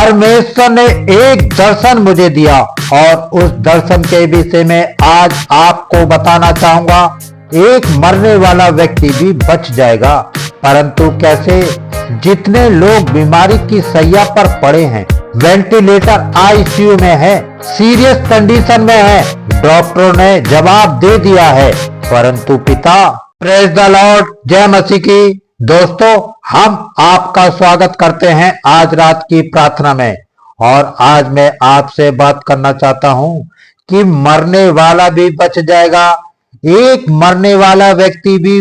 परमेश्वर ने एक दर्शन मुझे दिया और उस दर्शन के विषय में आज आपको बताना चाहूंगा। एक मरने वाला व्यक्ति भी बच जाएगा, परंतु कैसे? जितने लोग बीमारी की सैया पर पड़े हैं, वेंटिलेटर आईसीयू में है, सीरियस कंडीशन में है, डॉक्टरों ने जवाब दे दिया है, परंतु पिता, प्रेज द लॉर्ड, जय मसीह की। दोस्तों, हम आपका स्वागत करते हैं आज रात की प्रार्थना में। और आज मैं आपसे बात करना चाहता हूं कि मरने वाला भी बच जाएगा, एक मरने वाला व्यक्ति भी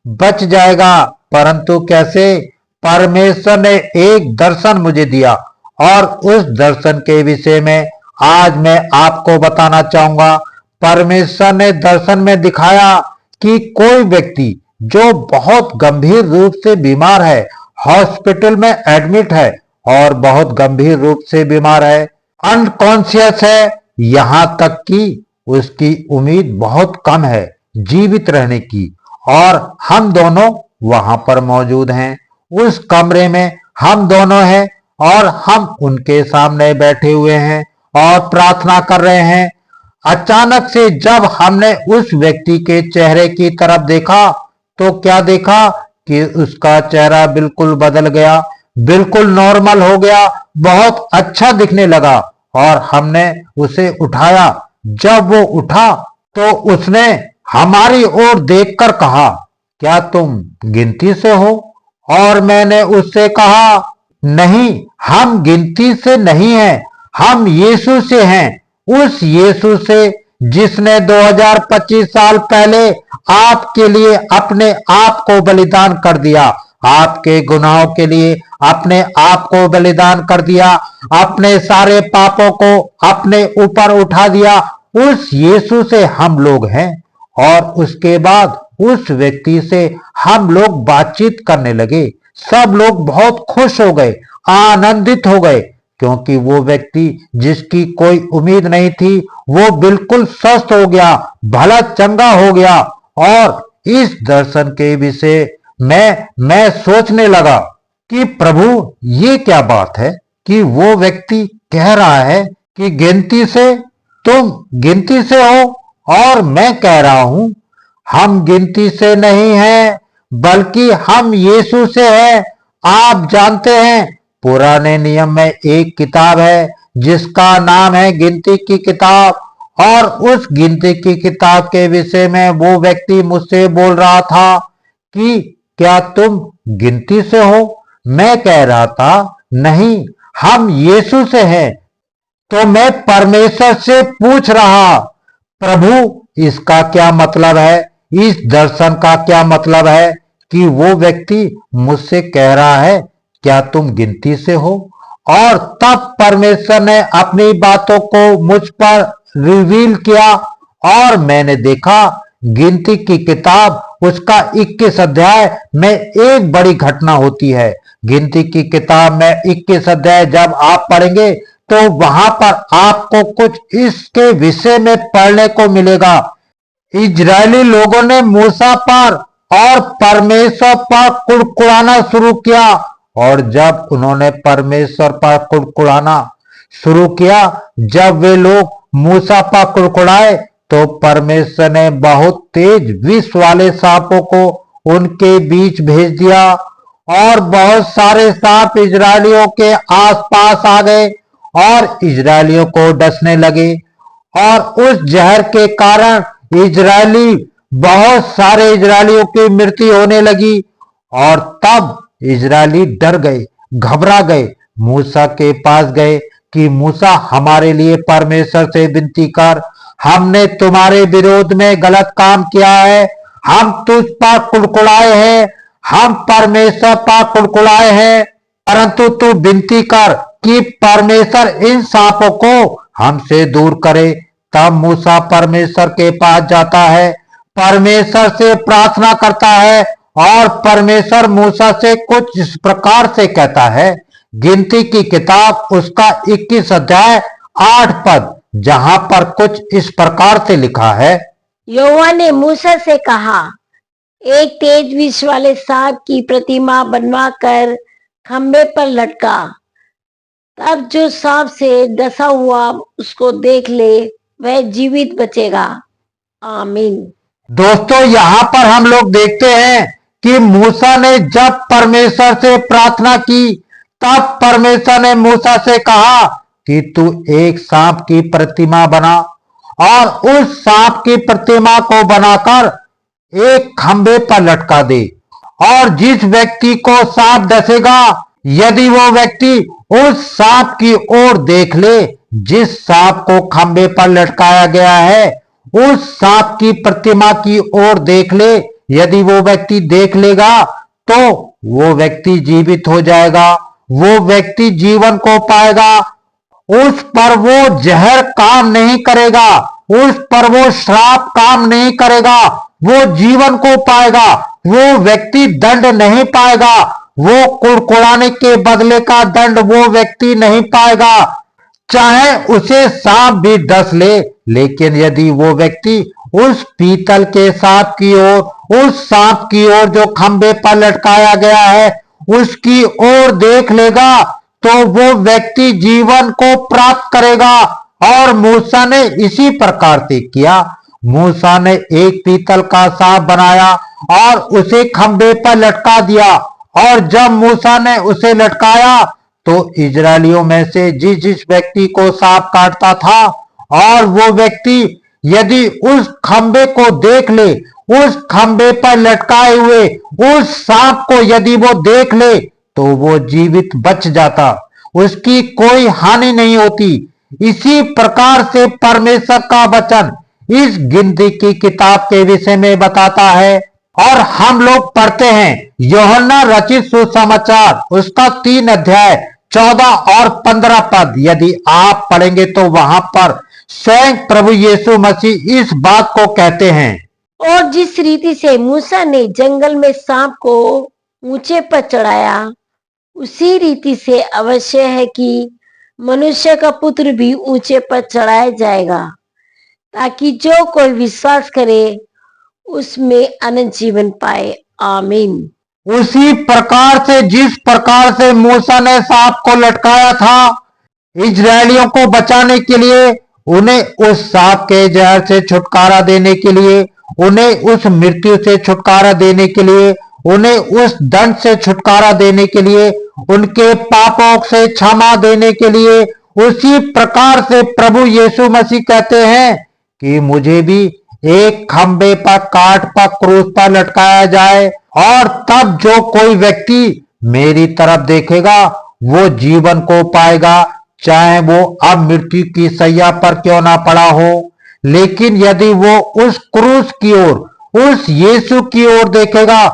बच जाएगा, परंतु कैसे? परमेश्वर ने एक दर्शन मुझे दिया और उस दर्शन के विषय में आज मैं आपको बताना चाहूंगा। परमेश्वर ने दर्शन में दिखाया कि कोई व्यक्ति जो बहुत गंभीर रूप से बीमार है, हॉस्पिटल में एडमिट है और बहुत गंभीर रूप से बीमार है, अनकॉन्शियस है, यहां तक कि उसकी उम्मीद बहुत कम है जीवित रहने की। और हम दोनों वहां पर मौजूद हैं, उस कमरे में हम दोनों हैं और हम उनके सामने बैठे हुए हैं और प्रार्थना कर रहे हैं। अचानक से जब हमने उस व्यक्ति के चेहरे की तरफ देखा तो क्या देखा कि उसका चेहरा बिल्कुल बदल गया, बिल्कुल नॉर्मल हो गया, बहुत अच्छा दिखने लगा और हमने उसे उठाया। जब वो उठा तो उसने हमारी ओर देखकर कहा, क्या तुम गिनती से हो? और मैंने उससे कहा, नहीं, हम गिनती से नहीं हैं, हम यीशु से हैं, उस यीशु से जिसने 2025 साल पहले आपके लिए अपने आप को बलिदान कर दिया, आपके गुनाहों के लिए अपने आप को बलिदान कर दिया, अपने सारे पापों को अपने ऊपर उठा दिया। उस यीशु से हम लोग हैं। और उसके बाद उस व्यक्ति से हम लोग बातचीत करने लगे। सब लोग बहुत खुश हो गए, आनंदित हो गए, क्योंकि वो व्यक्ति जिसकी कोई उम्मीद नहीं थी वो बिल्कुल स्वस्थ हो गया, भला चंगा हो गया। और इस दर्शन के विषय में मैं सोचने लगा कि प्रभु, ये क्या बात है कि वो व्यक्ति कह रहा है कि गिनती से, तुम गिनती से हो, और मैं कह रहा हूं हम गिनती से नहीं हैं, बल्कि हम यीशु से हैं। आप जानते हैं, पुराने नियम में एक किताब है जिसका नाम है गिनती की किताब, और उस गिनती की किताब के विषय में वो व्यक्ति मुझसे बोल रहा था कि क्या तुम गिनती से हो? मैं कह रहा था, नहीं, हम यीशु से हैं। तो मैं परमेश्वर से पूछ रहा, प्रभु, इसका क्या मतलब है? इस दर्शन का क्या मतलब है कि वो व्यक्ति मुझसे कह रहा है, क्या तुम गिनती से हो? और तब परमेश्वर ने अपनी बातों को मुझ पर रिवील किया और मैंने देखा गिनती की किताब उसका 21 अध्याय में एक बड़ी घटना होती है। गिनती की किताब में 21 अध्याय जब आप पढ़ेंगे तो वहां पर आपको कुछ इसके विषय में पढ़ने को मिलेगा। इजरायली लोगों ने मूसा पर और परमेश्वर पर कुड़कुड़ाना शुरू किया, और जब उन्होंने परमेश्वर पर कुड़कुड़ाना शुरू किया, जब वे लोग मूसा पर कुड़कुड़ाए, तो परमेश्वर ने बहुत तेज विष वाले सांपों को उनके बीच भेज दिया और बहुत सारे सांप इजरायलियों के आसपास आ गए और इजरायलियों को डसने लगे। और उस जहर के कारण बहुत सारे इजरायलियों की मृत्यु होने लगी। और तब इजरायली डर गए, घबरा गए, मूसा के पास गए कि मूसा, हमारे लिए परमेश्वर से विनती कर, हमने तुम्हारे विरोध में गलत काम किया है, हम तुझ पर कुड़कुड़ाए हैं, हम परमेश्वर पर कुड़कुड़ाए हैं, परंतु तू विनती कर कि परमेश्वर इन सांपों को हमसे दूर करे। तब मूसा परमेश्वर के पास जाता है, परमेश्वर से प्रार्थना करता है और परमेश्वर मूसा से कुछ इस प्रकार से कहता है। गिनती की किताब उसका 21 अध्याय 8 पद, जहां पर कुछ इस प्रकार से लिखा है, यहोवा ने मूसा से कहा, एक तेज विष वाले सांप की प्रतिमा बनवा कर खंबे पर लटका। तब जो सांप से डसा हुआ उसको देख ले वह जीवित बचेगा। आमीन। दोस्तों, यहाँ पर हम लोग देखते हैं कि मूसा ने जब परमेश्वर से प्रार्थना की, तब परमेश्वर ने मूसा से कहा कि तू एक सांप की प्रतिमा बना और उस सांप की प्रतिमा को बनाकर एक खंबे पर लटका दे, और जिस व्यक्ति को सांप डसेगा, यदि वो व्यक्ति उस सांप की ओर देख ले, जिस सांप को खंबे पर लटकाया गया है, उस सांप की प्रतिमा की ओर देख ले, यदि वो व्यक्ति देख लेगा तो वो व्यक्ति जीवित हो जाएगा, वो व्यक्ति जीवन को पाएगा। उस पर वो जहर काम नहीं करेगा, उस पर वो श्राप काम नहीं करेगा, वो जीवन को पाएगा, वो व्यक्ति दंड नहीं पाएगा, वो कुड़कुड़ाने के बदले का दंड वो व्यक्ति नहीं पाएगा, चाहे उसे सांप भी डस ले। लेकिन यदि वो व्यक्ति उस पीतल के सांप की ओर, उस सांप की ओर जो खंबे पर लटकाया गया है, उसकी ओर देख लेगा, तो वो व्यक्ति जीवन को प्राप्त करेगा। और मूसा ने इसी प्रकार से किया। मूसा ने एक पीतल का सांप बनाया और उसे खंबे पर लटका दिया, और जब मूसा ने उसे लटकाया तो इजरायलियों में से जिस जिस व्यक्ति को सांप काटता था, और वो व्यक्ति यदि उस खंबे को देख ले, उस खंबे पर लटकाए हुए उस सांप को यदि वो देख ले, तो वो जीवित बच जाता, उसकी कोई हानि नहीं होती। इसी प्रकार से परमेश्वर का वचन इस गिनती की किताब के विषय में बताता है। और हम लोग पढ़ते हैं यूहन्ना रचित सुसमाचार, उसका 3 अध्याय 14 और 15 पद। यदि आप पढ़ेंगे तो वहां पर स्वयं प्रभु यीशु मसीह इस बात को कहते हैं, और जिस रीति से मूसा ने जंगल में सांप को ऊंचे पर चढ़ाया, उसी रीति से अवश्य है कि मनुष्य का पुत्र भी ऊंचे पर चढ़ाया जाएगा, ताकि जो कोई विश्वास करे उसमें अनंत जीवन पाए। आमीन। उसी प्रकार से जिस प्रकार से मूसा ने सांप को लटकाया था इजरायलियों को बचाने के लिए, उन्हें उस सांप के जहर से छुटकारा देने के लिए, उन्हें उस मृत्यु से छुटकारा देने के लिए, उन्हें उस दंड से छुटकारा देने के लिए, उनके पापों से क्षमा देने के लिए, उसी प्रकार से प्रभु यीशु मसीह कहते हैं कि मुझे भी एक खंबे पर काट पर क्रूस पर लटकाया जाए, और तब जो कोई व्यक्ति मेरी तरफ देखेगा वो जीवन को पाएगा, चाहे वो अब मृत्यु की सैया पर क्यों ना पड़ा हो। लेकिन यदि वो उस क्रूस की ओर, उस यीशु की ओर देखेगा,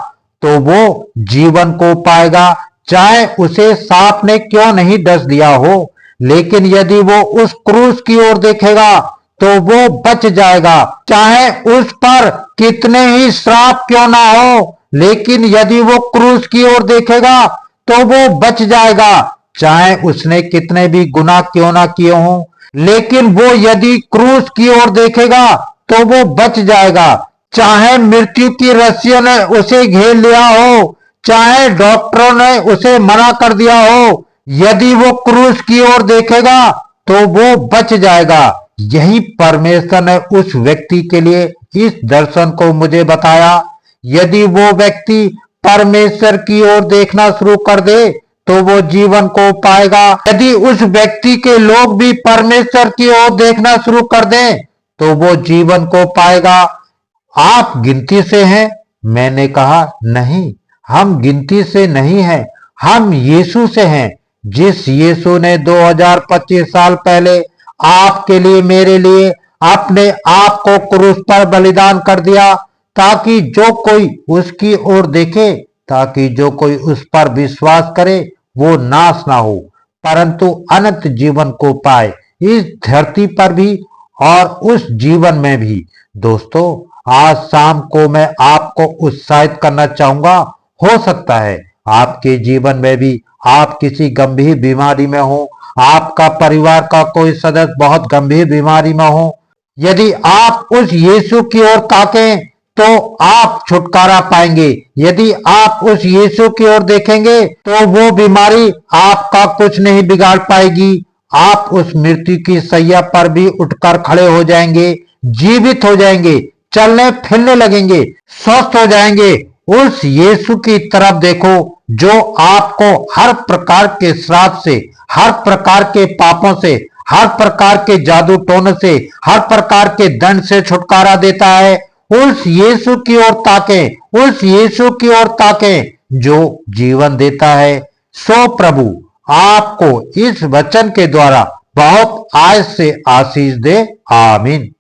तो वो जीवन को पाएगा, चाहे उसे सांप ने क्यों नहीं डस दिया हो। लेकिन यदि वो उस क्रूस की ओर देखेगा तो वो बच जाएगा, चाहे उस पर कितने ही श्राप क्यों ना हो। लेकिन यदि वो क्रूस की ओर देखेगा तो वो बच जाएगा, चाहे उसने कितने भी गुनाह क्यों ना किए हों। लेकिन वो यदि क्रूस की ओर देखेगा तो वो बच जाएगा, चाहे मृत्यु की रस्सियों ने उसे घेर लिया हो, चाहे डॉक्टरों ने उसे मना कर दिया हो। यदि वो क्रूस की ओर देखेगा तो वो बच जाएगा। यही परमेश्वर ने उस व्यक्ति के लिए इस दर्शन को मुझे बताया। यदि वो व्यक्ति परमेश्वर की ओर देखना शुरू कर दे तो वो जीवन को पाएगा। यदि उस व्यक्ति के लोग भी परमेश्वर की ओर देखना शुरू कर दें तो वो जीवन को पाएगा। आप गिनती से हैं? मैंने कहा नहीं, हम गिनती से नहीं हैं, हम यीशु से हैं। जिस यीशु ने 2025 साल पहले आपके लिए, मेरे लिए अपने आप को क्रूस पर बलिदान कर दिया, ताकि जो कोई उसकी ओर देखे, ताकि जो कोई उस पर विश्वास करे वो नाश ना हो परंतु अनंत जीवन को पाए, इस धरती पर भी और उस जीवन में भी। दोस्तों, आज शाम को मैं आपको उत्साहित करना चाहूंगा। हो सकता है आपके जीवन में भी आप किसी गंभीर बीमारी में हो, आपका परिवार का कोई सदस्य बहुत गंभीर बीमारी में हो। यदि आप उस यीशु की ओर ताकें तो आप छुटकारा पाएंगे। यदि आप उस यीशु की ओर देखेंगे तो वो बीमारी आपका कुछ नहीं बिगाड़ पाएगी। आप उस मृत्यु की सैया पर भी उठकर खड़े हो जाएंगे, जीवित हो जाएंगे, चलने फिरने लगेंगे, स्वस्थ हो जाएंगे। उस यीशु की तरफ देखो जो आपको हर प्रकार के श्राप से, हर प्रकार के पापों से, हर प्रकार के जादू टोने से, हर प्रकार के दंड से छुटकारा देता है। उस यीशु की ओर ताकें, उस यीशु की ओर ताकें जो जीवन देता है। सो प्रभु आपको इस वचन के द्वारा बहुत आज से आशीष दे। आमीन।